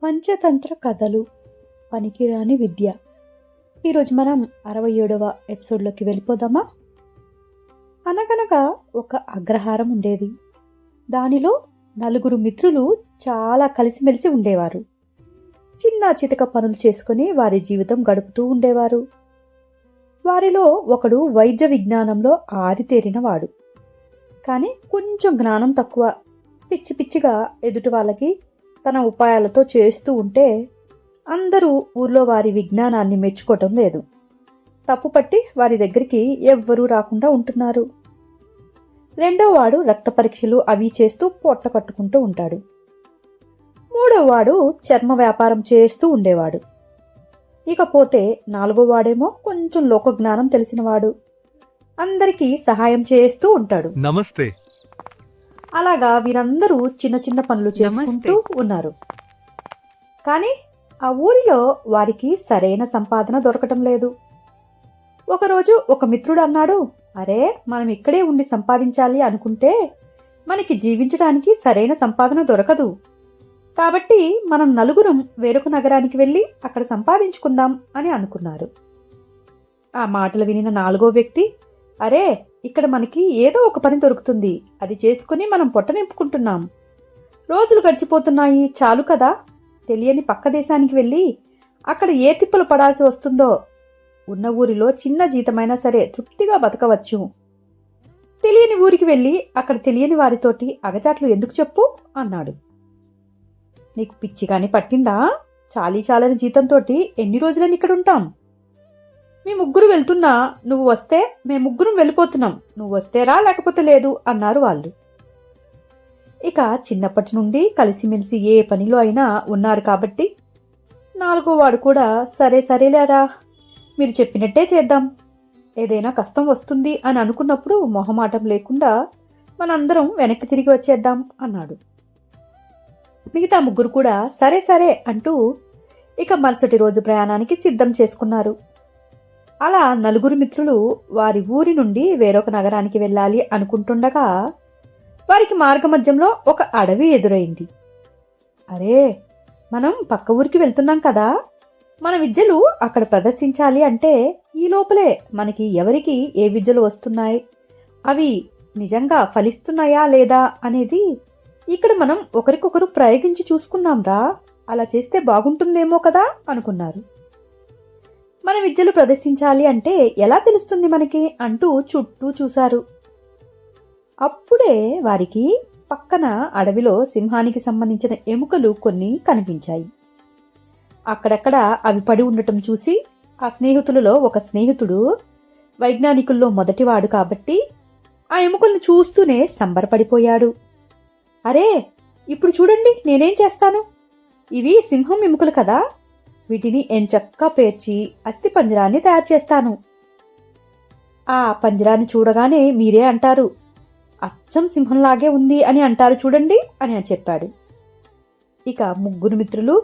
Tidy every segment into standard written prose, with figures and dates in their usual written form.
పంచతంత్ర కథలు పనికిరాని విద్య. ఈరోజు మనం 67వ ఎపిసోడ్లోకి వెళ్ళిపోదామా? అనగనగా ఒక అగ్రహారం ఉండేది. దానిలో నలుగురు మిత్రులు చాలా కలిసిమెలిసి ఉండేవారు. చిన్న చితక పనులు చేసుకుని వారి జీవితం గడుపుతూ ఉండేవారు. వారిలో ఒకడు వైద్య విజ్ఞానంలో ఆరితేరినవాడు. కానీ కొంచెం జ్ఞానం తక్కువ. పిచ్చి పిచ్చిగా ఎదుటి వాళ్ళకి తన ఉపాయాలతో చేస్తూ ఉంటే అందరూ ఊర్లో వారి విజ్ఞానాన్ని మెచ్చుకోవటం లేదు. తప్పుపట్టి వారి దగ్గరికి ఎవ్వరూ రాకుండా ఉంటున్నారు. రెండోవాడు రక్త పరీక్షలు అవి చేస్తూ పొట్ట కట్టుకుంటూ ఉంటాడు. మూడోవాడు చర్మ వ్యాపారం చేస్తూ ఉండేవాడు. ఇకపోతే నాలుగోవాడేమో కొంచెం లోకజ్ఞానం తెలిసినవాడు. అందరికీ సహాయం చేస్తూ ఉంటాడు. నమస్తే. అలాగా వీరందరూ చిన్న చిన్న పనులు చేసుకుంటూ ఉన్నారు. కానీ ఆ ఊరిలో వారికి సరైన సంపాదన దొరకటం లేదు. ఒకరోజు ఒక మిత్రుడు అన్నాడు, అరే, మనం ఇక్కడే ఉండి సంపాదించాలి అనుకుంటే మనకి జీవించడానికి సరైన సంపాదన దొరకదు. కాబట్టి మనం నలుగురం వేరొక నగరానికి వెళ్ళి అక్కడ సంపాదించుకుందాం అని అనుకున్నారు. ఆ మాటలు వినిన నాలుగో వ్యక్తి, అరే, ఇక్కడ మనకి ఏదో ఒక పని దొరుకుతుంది, అది చేసుకుని మనం పొట్ట నింపుకుంటున్నాం. రోజులు గడిచిపోతున్నాయి, చాలు కదా. తెలియని పక్క దేశానికి వెళ్ళి అక్కడ ఏ తిప్పలు పడాల్సి వస్తుందో. ఉన్న ఊరిలో చిన్న జీతమైనా సరే తృప్తిగా బతకవచ్చు. తెలియని ఊరికి వెళ్ళి అక్కడ తెలియని వారితోటి అగచాట్లు ఎందుకు చెప్పు అన్నాడు. నీకు పిచ్చిగాని పట్టిందా? చాలని జీతంతోటి ఎన్ని రోజులని ఇక్కడ ఉంటాం? మీ ముగ్గురు వెళ్తున్నా, నువ్వు వస్తే మేము ముగ్గురం వెళ్ళిపోతున్నాం. నువ్వు వస్తే రా, లేకపోతే లేదు అన్నారు వాళ్ళు. ఇక చిన్నప్పటి నుండి కలిసిమెలిసి ఏ పనిలో అయినా ఉన్నారు కాబట్టి నాలుగో వాడు కూడా సరేలేరా, మీరు చెప్పినట్టే చేద్దాం. ఏదైనా కష్టం వస్తుంది అని అనుకున్నప్పుడు మొహమాటం లేకుండా మనందరం వెనక్కి తిరిగి వచ్చేద్దాం అన్నాడు. మిగతా ముగ్గురు కూడా సరే అంటూ ఇక మరుసటి రోజు ప్రయాణానికి సిద్ధం చేసుకున్నారు. అలా నలుగురు మిత్రులు వారి ఊరి నుండి వేరొక నగరానికి వెళ్ళాలి అనుకుంటుండగా వారికి మార్గమధ్యంలో ఒక అడవి ఎదురైంది. అరే, మనం పక్క ఊరికి వెళ్తున్నాం కదా, మన విద్యలు అక్కడ ప్రదర్శించాలి అంటే ఈ లోపలే మనకి ఎవరికి ఏ విద్యలు వస్తున్నాయి, అవి నిజంగా ఫలిస్తున్నాయా లేదా అనేది ఇక్కడ మనం ఒకరికొకరు ప్రయోగించి చూసుకుందాంరా. అలా చేస్తే బాగుంటుందేమో కదా అనుకున్నారు. మన విద్యలు ప్రదర్శించాలి అంటే ఎలా తెలుస్తుంది మనకి అంటూ చుట్టూ చూశారు. అప్పుడే వారికి పక్కన అడవిలో సింహానికి సంబంధించిన ఎముకలు కొన్ని కనిపించాయి. అక్కడక్కడ అవి పడి ఉండటం చూసి ఆ స్నేహితులలో ఒక స్నేహితుడు వైజ్ఞానికుల్లో మొదటివాడు కాబట్టి ఆ ఎముకలను చూస్తూనే సంబరపడిపోయాడు. అరే, ఇప్పుడు చూడండి నేనేం చేస్తాను. ఇవి సింహం ఎముకలు కదా, వీటిని ఎంచక్కా పేర్చి అస్థి పంజరాన్ని తయారు చేస్తాను. ఆ పంజరాన్ని చూడగానే మీరే అంటారు, అచ్చం సింహంలాగే ఉంది అని అంటారు చూడండి అని చెప్పాడు. ఇక ముగ్గురు మిత్రులు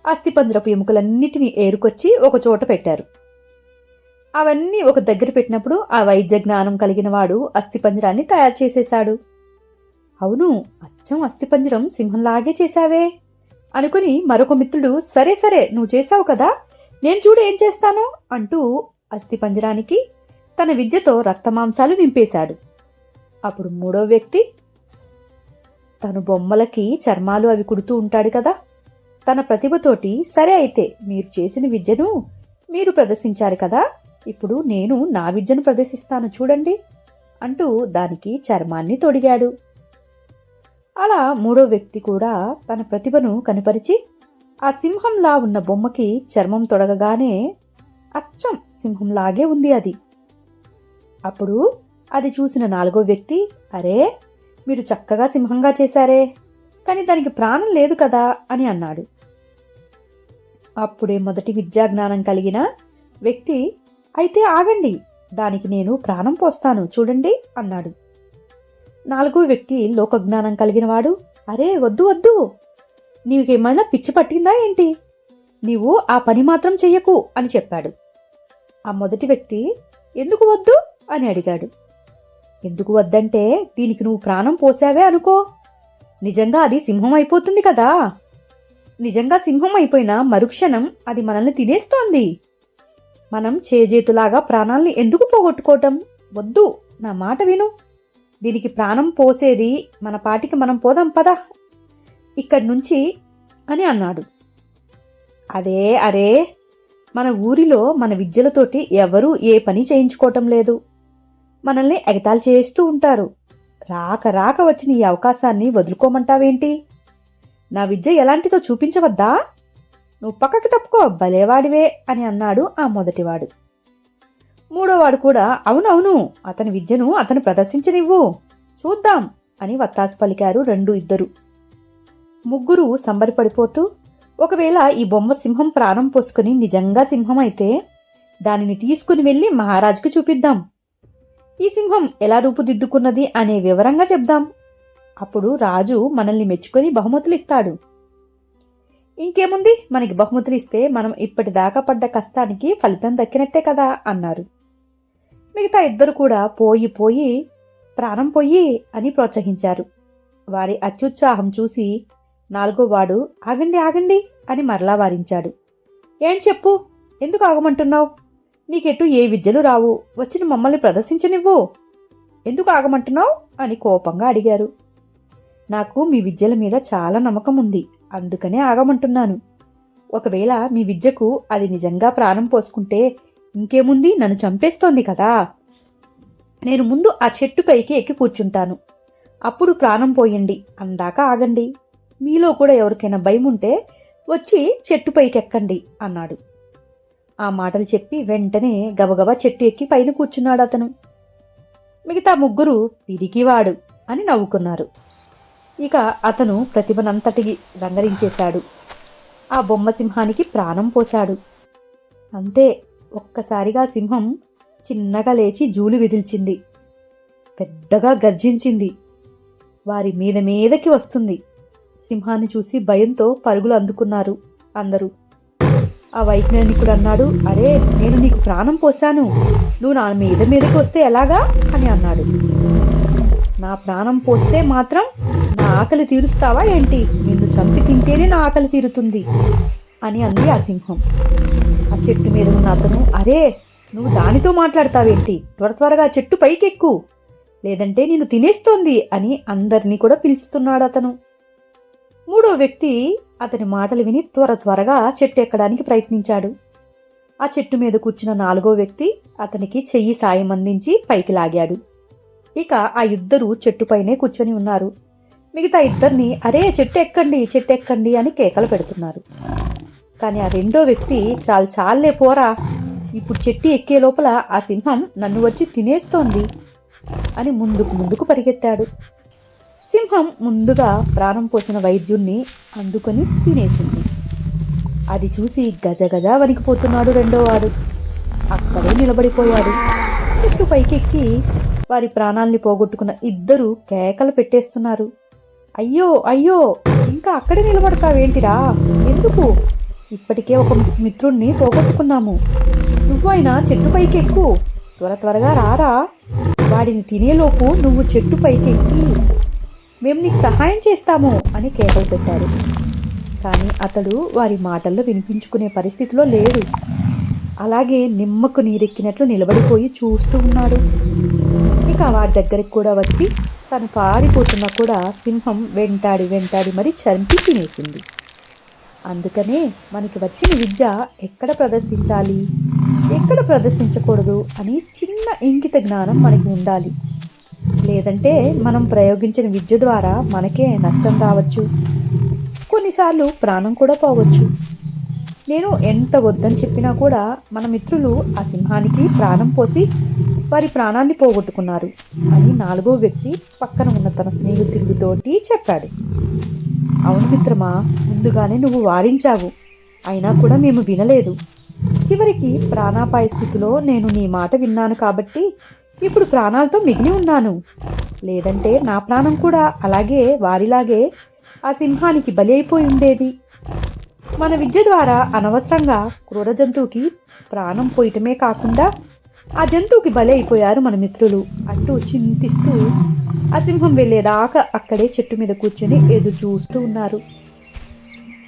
అస్థిపంజరపు ఎముకలన్నిటినీ ఏరుకొచ్చి ఒక చోట పెట్టారు. అవన్నీ ఒక దగ్గర పెట్టినప్పుడు ఆ వైద్య జ్ఞానం కలిగిన వాడు అస్థిపంజరాన్ని తయారు చేసేశాడు. అవును, అచ్చం అస్థిపంజరం సింహంలాగే చేశావే అనుకుని మరొక మిత్రుడు, సరే నువ్వు చేశావు కదా, నేను చూడు ఏం చేస్తాను అంటూ అస్థిపంజరానికి తన విద్యతో రక్తమాంసాలు నింపేశాడు. అప్పుడు మూడో వ్యక్తి, తను బొమ్మలకి చర్మాలు అవి కుడుతూ ఉంటాడు కదా, తన ప్రతిభతోటి సరే అయితే మీరు చేసిన విద్యను మీరు ప్రదర్శించారు కదా, ఇప్పుడు నేను నా విద్యను ప్రదర్శిస్తాను చూడండి అంటూ దానికి చర్మాన్ని తొడిగాడు. అలా మూడో వ్యక్తి కూడా తన ప్రతిభను కనపరిచి ఆ సింహంలా ఉన్న బొమ్మకి చర్మం తొడగగానే అచ్చం సింహంలాగే ఉంది అది. అప్పుడు అది చూసిన నాలుగో వ్యక్తి, అరే, మీరు చక్కగా సింహంగా చేశారే, కానీ దానికి ప్రాణం లేదు కదా అని అన్నాడు. అప్పుడే మొదటి విద్యాజ్ఞానం కలిగిన వ్యక్తి, అయితే ఆగండి, దానికి నేను ప్రాణం పోస్తాను చూడండి అన్నాడు. నాలుగో వ్యక్తి లోకజ్ఞానం కలిగినవాడు, అరే వద్దు, నీకేమైనా పిచ్చి పట్టిందా ఏంటి, నీవు ఆ పని మాత్రం చెయ్యకు అని చెప్పాడు. ఆ మొదటి వ్యక్తి, ఎందుకు వద్దు అని అడిగాడు. ఎందుకు వద్దంటే దీనికి నువ్వు ప్రాణం పోసావే అనుకో, నిజంగా అది సింహం అయిపోతుంది కదా. నిజంగా సింహం అయిపోయిన మరుక్షణం అది మనల్ని తినేస్తోంది. మనం చేజేతులాగా ప్రాణాల్ని ఎందుకు పోగొట్టుకోవటం? వద్దు, నా మాట విను. దీనికి ప్రాణం పోసేది మన పాటికి మనం పోదాం పద ఇక్కడి నుంచి అని అన్నాడు. అరే, మన ఊరిలో మన విద్యలతోటి ఎవరూ ఏ పని చేయించుకోవటం లేదు. మనల్ని ఎగతాళి చేస్తూ ఉంటారు. రాక వచ్చిన ఈ అవకాశాన్ని వదులుకోమంటావేంటి? నా విద్య ఎలాంటిదో చూపించవద్దా? నువ్వు పక్కకి తప్పుకో, భలేవాడివే అని అన్నాడు ఆ మొదటివాడు. మూడోవాడు కూడా అవునవును, అతని విద్యను అతను ప్రదర్శించనివ్వు, చూద్దాం అని వత్తాసు పలికారు ఇద్దరు. ముగ్గురు సంబరపడిపోతూ, ఒకవేళ ఈ బొమ్మ సింహం ప్రాణం పోసుకుని నిజంగా సింహం అయితే దానిని తీసుకుని వెళ్ళి మహారాజుకు చూపిద్దాం. ఈ సింహం ఎలా రూపుదిద్దుకున్నది అనే వివరంగా చెప్దాం. అప్పుడు రాజు మనల్ని మెచ్చుకొని బహుమతులు ఇస్తాడు. ఇంకేముంది, మనకి బహుమతులు ఇస్తే మనం ఇప్పటిదాకా పడ్డ కష్టానికి ఫలితం దక్కినట్టే కదా అన్నారు. మిగతా ఇద్దరు కూడా పోయి ప్రాణం పొయ్యి అని ప్రోత్సహించారు. వారి అత్యుత్సాహం చూసి నాలుగోవాడు ఆగండి అని మరలా వారించాడు. ఏం చెప్పు, ఎందుకు ఆగమంటున్నావు? నీకెటు ఏ విద్యలు రావు, వచ్చిన మమ్మల్ని ప్రదర్శించనివ్వు. ఎందుకు ఆగమంటున్నావు అని కోపంగా అడిగారు. నాకు మీ విద్యల మీద చాలా నమ్మకం ఉంది, అందుకనే ఆగమంటున్నాను. ఒకవేళ మీ విద్యకు అది నిజంగా ప్రాణం పోసుకుంటే ఇంకేముంది, నన్ను చంపేస్తోంది కదా. నేను ముందు ఆ చెట్టు పైకి ఎక్కి కూర్చుంటాను, అప్పుడు ప్రాణం పోయండి, అందాక ఆగండి. మీలో కూడా ఎవరికైనా భయం ఉంటే వచ్చి చెట్టు పైకి ఎక్కండి అన్నాడు. ఆ మాటలు చెప్పి వెంటనే గబగబా చెట్టు ఎక్కి పైన కూర్చున్నాడు అతను. మిగతా ముగ్గురు పిరికివాడు అని నవ్వుకున్నారు. ఇక అతను ప్రతిభనంతటికి రంగరించేశాడు. ఆ బొమ్మ సింహానికి ప్రాణం పోశాడు. అంతే, ఒక్కసారిగా సింహం చిన్నగా లేచి జూలు విదిల్చింది. పెద్దగా గర్జించింది. వారి మీదకి వస్తుంది. సింహాన్ని చూసి భయంతో పరుగులు అందుకున్నారు అందరూ. ఆ వైజ్ఞానికుడు అన్నాడు, అరే, నేను నీకు ప్రాణం పోశాను, నువ్వు నా మీదకి వస్తే ఎలాగా అని అన్నాడు. నా ప్రాణం పోస్తే మాత్రం నా ఆకలి తీరుస్తావా ఏంటి? నిన్ను చంపి తింటేనే నా ఆకలి తీరుతుంది అని అంది ఆ సింహం. ఆ చెట్టు మీద ఉన్న అతను, అరే, నువ్వు దానితో మాట్లాడతావేంటి? త్వరగా చెట్టు పైకెక్కు, లేదంటే నిన్ను తినేస్తోంది అని అందరినీ కూడా పిలుస్తున్నాడు అతను. మూడో వ్యక్తి అతని మాటలు విని త్వరగా చెట్టు ఎక్కడానికి ప్రయత్నించాడు. ఆ చెట్టు మీద కూర్చున్న నాలుగో వ్యక్తి అతనికి చెయ్యి సాయం అందించి పైకి లాగాడు. ఇక ఆ ఇద్దరు చెట్టుపైనే కూర్చొని ఉన్నారు. మిగతా ఇద్దరిని అరే చెట్టు ఎక్కండి అని కేకలు పెడుతున్నారు. కానీ ఆ రెండో వ్యక్తి చాలే పోరా, ఇప్పుడు చెట్టు ఎక్కే లోపల ఆ సింహం నన్ను వచ్చి తినేస్తోంది అని ముందుకు పరిగెత్తాడు. సింహం ముందుగా ప్రాణం పోసిన వైద్యుణ్ణి అందుకొని తినేసింది. అది చూసి గజగజ వణికిపోతున్నాడు రెండోవాడు. అక్కడే నిలబడిపోయాడు. చెట్టు పైకెక్కి వారి ప్రాణాల్ని పోగొట్టుకున్న ఇద్దరు కేకలు పెట్టేస్తున్నారు. అయ్యో, ఇంకా అక్కడే నిలబడతావేంటిరా? ఎందుకు? ఇప్పటికే ఒక మిత్రుణ్ణి పోగొట్టుకున్నాము. నువ్వు అయినా చెట్టు పైకెక్కు, త్వరగా రారా. వాడిని తినేలోపు నువ్వు చెట్టు పైకెక్కి మేము నీకు సహాయం చేస్తాము అని కేకలు పెట్టారు. కానీ అతడు వారి మాటల్లో వినిపించుకునే పరిస్థితిలో లేడు. అలాగే నిమ్మకు నీరెక్కినట్లు నిలబడిపోయి చూస్తూ ఉన్నాడు. ఇక వారి దగ్గరికి కూడా వచ్చి తను పారిపోతున్నా కూడా సింహం వెంటాడి మరి చంపి తినేసింది. అందుకనే మనకి వచ్చిన విద్య ఎక్కడ ప్రదర్శించాలి, ఎక్కడ ప్రదర్శించకూడదు అని చిన్న ఇంగిత జ్ఞానం మనకి ఉండాలి. లేదంటే మనం ప్రయోగించిన విద్య ద్వారా మనకే నష్టం రావచ్చు, కొన్నిసార్లు ప్రాణం కూడా పోవచ్చు. నేను ఎంత వద్దని చెప్పినా కూడా మన మిత్రులు ఆ సింహానికి ప్రాణం పోసి వారి ప్రాణాన్ని పోగొట్టుకున్నారు అని నాలుగో వ్యక్తి పక్కన ఉన్న తన స్నేహితుడితోటి చెప్పాడు. అవును మిత్రమా, ముందుగానే నువ్వు వారించావు, అయినా కూడా మేము వినలేదు. చివరికి ప్రాణాపాయ స్థితిలో నేను నీ మాట విన్నాను కాబట్టి ఇప్పుడు ప్రాణాలతో మిగిలి ఉన్నాను. లేదంటే నా ప్రాణం కూడా అలాగే వారిలాగే ఆ సింహానికి బలి అయిపోయి ఉండేది. మన విద్య ద్వారా అనవసరంగా క్రూర జంతువుకి ప్రాణం పోయటమే కాకుండా ఆ జంతువుకి బలి అయిపోయారు మన మిత్రులు అంటూ చింతిస్తూ ఆ సింహం వెళ్ళేదాకా అక్కడే చెట్టు మీద కూర్చొని ఎదురు చూస్తూ ఉన్నారు.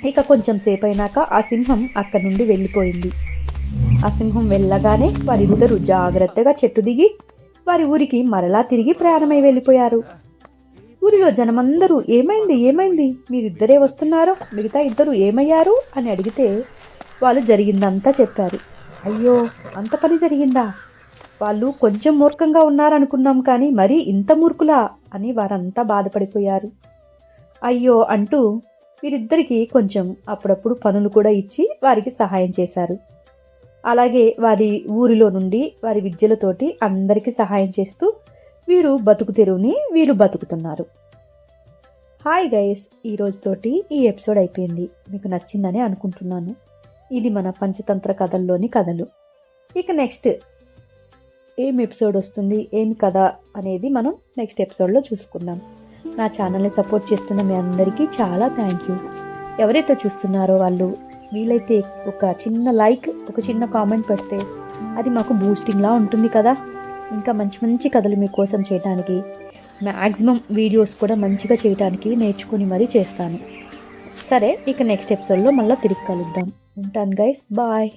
ఇక కొంచెం సేపు అయినాక ఆ సింహం అక్కడి నుండి వెళ్ళిపోయింది. ఆ సింహం వెళ్ళగానే వారిద్దరూ జాగ్రత్తగా చెట్టు దిగి వారి ఊరికి మరలా తిరిగి ప్రయాణమై వెళ్ళిపోయారు. ఊరిలో జనమందరూ ఏమైంది ఏమైంది, మీరిద్దరే వస్తున్నారు, మిగతా ఇద్దరు ఏమయ్యారు అని అడిగితే వాళ్ళు జరిగిందంతా చెప్పారు. అయ్యో, అంత పని జరిగిందా, వాళ్ళు కొంచెం మూర్ఖంగా ఉన్నారనుకున్నాం కానీ మరీ ఇంత మూర్ఖులా అని వారంతా బాధపడిపోయారు. అయ్యో అంటూ వీరిద్దరికీ కొంచెం అప్పుడప్పుడు పనులు కూడా ఇచ్చి వారికి సహాయం చేశారు. అలాగే వారి ఊరిలో నుండి వారి విద్యలతోటి అందరికీ సహాయం చేస్తూ వీరు బతుకు తెరువుని వీరు బతుకుతున్నారు. హాయ్ గైస్, ఈ రోజుతోటి ఈ ఎపిసోడ్ అయిపోయింది. మీకు నచ్చిందని అనుకుంటున్నాను. ఇది మన పంచతంత్ర కథల్లోని కథలు. ఇక నెక్స్ట్ ఏం ఎపిసోడ్ వస్తుంది, ఏమి కథ అనేది మనం నెక్స్ట్ ఎపిసోడ్లో చూసుకుందాం. నా ఛానల్ని సపోర్ట్ చేస్తున్న మీ అందరికీ చాలా థ్యాంక్ యూ. ఎవరైతే చూస్తున్నారో వాళ్ళు వీలైతే ఒక చిన్న లైక్, ఒక చిన్న కామెంట్ పెడితే అది మాకు బూస్టింగ్లా ఉంటుంది కదా. ఇంకా మంచి మంచి కథలు మీకోసం చేయడానికి, మ్యాక్సిమం వీడియోస్ కూడా మంచిగా చేయడానికి నేర్చుకుని మరీ చేస్తాను. సరే, ఇక నెక్స్ట్ ఎపిసోడ్లో మళ్ళీ తిరిగి కలుద్దాం. ఉంటాను గైస్, బాయ్.